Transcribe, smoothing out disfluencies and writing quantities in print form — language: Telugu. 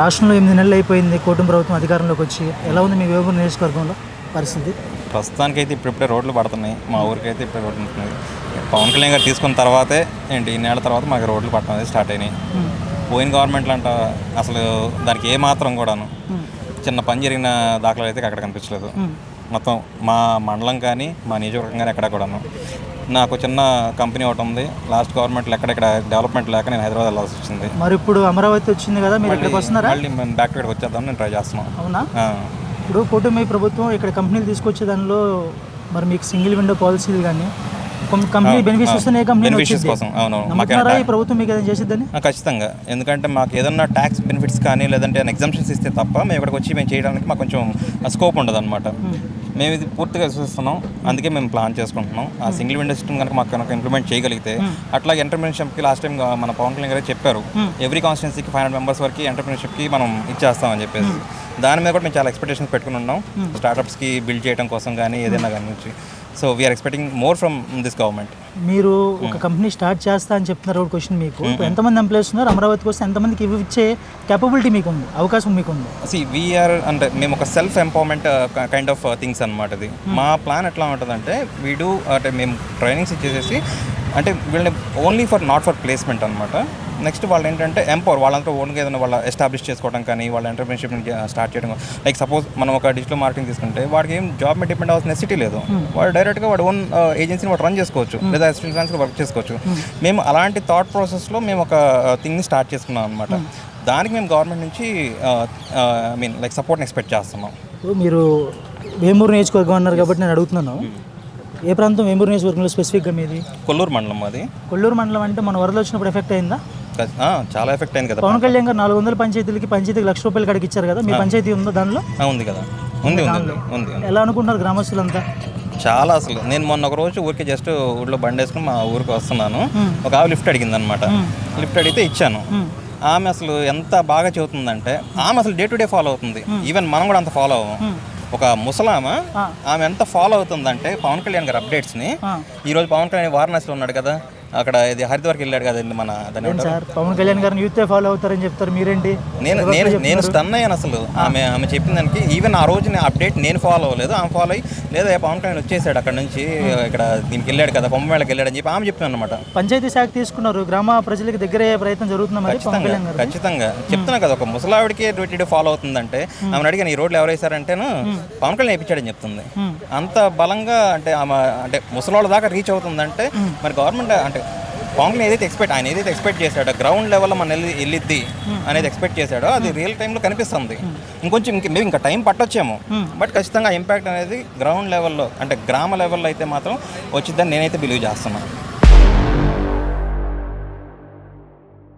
రాష్ట్రంలో 8 నెలలు అయిపోయింది కూటమి ప్రభుత్వం అధికారంలోకి వచ్చి. ఎలా ఉంది మీ వేమూరు నియోజకవర్గంలో పరిస్థితి? ప్రస్తుతానికైతే ఇప్పుడిప్పుడే రోడ్లు పడుతున్నాయి. మా ఊరికైతే ఇప్పుడే రోడ్లు ఉంటున్నాయి. పవన్ కళ్యాణ్ గారు తీసుకున్న తర్వాతే ఈ నెల తర్వాత మాకు రోడ్లు పట్టడం అనేది స్టార్ట్ అయినాయి. పోయిన గవర్నమెంట్లు అంట అసలు దానికి ఏమాత్రం కూడాను చిన్న పని జరిగిన దాఖలాలు అయితే అక్కడ కనిపించలేదు. మొత్తం మా మండలం కానీ మా నియోజకవర్గం కానీ ఎక్కడ కూడాను. నాకు చిన్న కంపెనీ ఒకటి ఉంది. లాస్ట్ గవర్నమెంట్లో ఎక్కడెక్కడ డెవలప్మెంట్ లేక నేను హైదరాబాద్ వెళ్ళాల్సి వచ్చింది. మరి ఇప్పుడు అమరావతి వచ్చింది కదా, మీరు ఇక్కడికి వస్తున్నారా? మళ్ళీ మేము బ్యాక్ ఇక్కడికి వచ్చేద్దాం నేను ట్రై చేస్తున్నాం. అవునా? ఇప్పుడు కూటమి ప్రభుత్వం ఇక్కడ కంపెనీలు తీసుకొచ్చే దానిలో మరి మీకు సింగిల్ విండో పాలసీలు కానీ కంపెనీ బెనిఫిట్స్ వస్తున్నాయి. బెనిఫిట్స్ కోసం అవును ఈ ప్రభుత్వం మీకు ఏదైనా చేసిద్దని ఖచ్చితంగా. ఎందుకంటే మాకు ఏదన్నా ట్యాక్స్ బెనిఫిట్స్ కానీ లేదంటే ఎగ్జామ్షన్స్ ఇస్తే తప్ప మేము ఇక్కడికి వచ్చి మేము చేయడానికి మాకు కొంచెం స్కోప్ ఉండదు అనమాట. మేము ఇది పూర్తిగా విశ్వసిస్తున్నాం. అందుకే మేము ప్లాన్ చేసుకుంటున్నాం. ఆ సింగిల్ విండో సిస్టమ్ కనుక మాకు కనుక ఇంప్లిమెంట్ చేయగలిగితే, అట్లాగే ఎంటర్ప్రెన్యూర్షిప్కి లాస్ట్ టైం మన పవన్ కళ్యాణ్ గారు చెప్పారు ఎవ్రీ కాన్స్టిట్యున్సీకి 500 మెంబర్స్ వరకు ఎంటర్ప్రెన్యూర్షిప్కి మనం ఇచ్చేస్తామని చెప్పేసి. దాని మీద కూడా మేము చాలా ఎక్స్పెక్టేషన్స్ పెట్టుకుని ఉన్నాం. స్టార్టప్స్కి బిల్డ్ చేయడం కోసం కానీ ఏదైనా కానీ నుంచి. So we're expecting more from this government. మీరు ఒక కంపెనీ స్టార్ట్ చేస్తా అని చెప్తున్నారు. ఒక క్వశ్చన్, మీకు ఎంతమంది ఎంప్లాయీస్ ఉన్నారు? అమరావతి కోసం ఎంతమందికి ఇచ్చే కేపబిలిటీ మీకు ఉంది, అవకాశం మీకు ఉంది? వీఆర్ అంటే మేము ఒక self empowerment kind of things అనమాట. ఇది మా ప్లాన్ ఎట్లా ఉంటుందంటే వీడు అంటే మేము ట్రైనింగ్స్ ఇచ్చేసేసి అంటే వీళ్ళని ఓన్లీ నాట్ ఫర్ ప్లేస్మెంట్ అనమాట. నెక్స్ట్ వాళ్ళు ఏంటంటే ఎంపవర్ వాళ్ళంతా ఓన్గా ఏదైనా వాళ్ళ ఎస్టాబ్లిష్ చేసుకోవడం కానీ వాళ్ళ ఎంటర్ప్రెన్యూర్షిప్ని స్టార్ట్ చేయడం. లైక్ సపోజ్ మనం ఒక డిజిటల్ మార్కెటింగ్ తీసుకుంటే వాడికి ఏం జాబ్ మీద డిపెండ్ అవ్వాల్సిన నెసిటీ లేదు. వాడు డైరెక్ట్గా వాడు ఓన్ ఏజెన్సీని వాడు రన్ చేసుకోవచ్చు, లేదా ఫ్రీలాన్స్గా వర్క్ చేసుకోవచ్చు. మేము అలాంటి థాట్ ప్రాసెస్లో మేము ఒక థింగ్ని స్టార్ట్ చేసుకున్నాం అనమాట. దానికి మేము గవర్నమెంట్ నుంచి ఐ మీన్ లైక్ సపోర్ట్ని ఎక్స్పెక్ట్ చేస్తున్నాం. మీరు వేమూరు నియోజకవర్గం అన్నారు కాబట్టి నేను అడుగుతున్నాను, ఏ ప్రాంతం వేమూరు నియోజకవర్గంలో స్పెసిఫిక్గా మీది? కొల్లూరు మండలం. అది కొల్లూరు మండలం. అంటే మన వరదలు వచ్చినప్పుడు ఎఫెక్ట్ అయిందా? చాలా ఎఫెక్ట్ అయింది కదా. పవన్ కళ్యాణ్ గారు 400 పంచాయతీకి ₹1,00,000 కడికి ఇచ్చారు కదా, మీ పంచాయతీ ఉందా దానిలో? ఉంది కదా, ఉంది. ఎలా అనుకుంటున్నారు గ్రామస్తులంతా? చాలా అసలు నేను మొన్న ఒక రోజు ఊరికి జస్ట్ ఊళ్ళో బండి వేసుకుని మా ఊరికి వస్తున్నాను. ఒక ఆమె లిఫ్ట్ అడిగింది అనమాట. లిఫ్ట్ అడిగితే ఇచ్చాను. ఆమె అసలు ఎంత బాగా చెబుతుందంటే ఆమె అసలు డే టు డే ఫాలో అవుతుంది. ఈవెన్ మనం కూడా అంత ఫాలో అవ్వము. ఒక ముసలామ ఆమె ఎంత ఫాలో అవుతుందంటే పవన్ కళ్యాణ్ గారి అప్డేట్స్ని. ఈరోజు పవన్ కళ్యాణ్ వారణాసిలో ఉన్నాడు కదా, అక్కడ ఇది హరిద్వార్కి వెళ్ళాడు కదా, మన పవన్ కళ్యాణ్ గారిని యూత్ ఫాలో అవుతారని చెప్తారు, మీరేంటి? నేను స్టన్ అయ్యాను అసలు. ఆమె చెప్పిన దానికి. ఈవెన్ ఆ రోజు నేను అప్డేట్ నేను ఫాలో అవ్వలేదు, ఆమె ఫాలో అయ్యి లేదా పవన్ కళ్యాణ్ వచ్చేసాడు అక్కడ నుంచి ఇక్కడ దీనికి వెళ్ళాడు కదా, కుంభమేళకి వెళ్ళాడు అని చెప్పి ఆమె చెప్పాను అనమాట. పంచాయతీ శాఖ తీసుకున్నారు, గ్రామ ప్రజలకు దగ్గరయ్యే ప్రయత్నం జరుగుతుంది. ఖచ్చితంగా చెప్తున్నా కదా, ఒక ముసలావిడికి డ్యూటీ ఫాలో అవుతుందంటే ఆమె అడిగాను ఈ రోడ్లు ఎవరు వేసారంటేను పవన్ కళ్యాణ్ వేయించాడని చెప్తుంది. అంత బలంగా అంటే ఆమె అంటే ముసలాళ్ళ దాకా రీచ్ అవుతుందంటే మరి గవర్నమెంట్ అంటే పవన్ కళ్యాణ్ ఆయన ఏదైతే ఎక్స్పెక్ట్ చేశాడో గ్రౌండ్ లెవెల్లో మన వెళ్ళిద్ది అనేది ఎక్స్పెక్ట్ చేశాడో అది రియల్ టైంలో కనిపిస్తుంది. ఇంకొంచెం మేము ఇంకా టైం పట్టొచ్చేమో, బట్ ఖచ్చితంగా ఇంపాక్ట్ అనేది గ్రౌండ్ లెవెల్లో అంటే గ్రామ లెవెల్లో అయితే మాత్రం వచ్చిద్దని నేనైతే బిలీవ్ చేస్తున్నాను.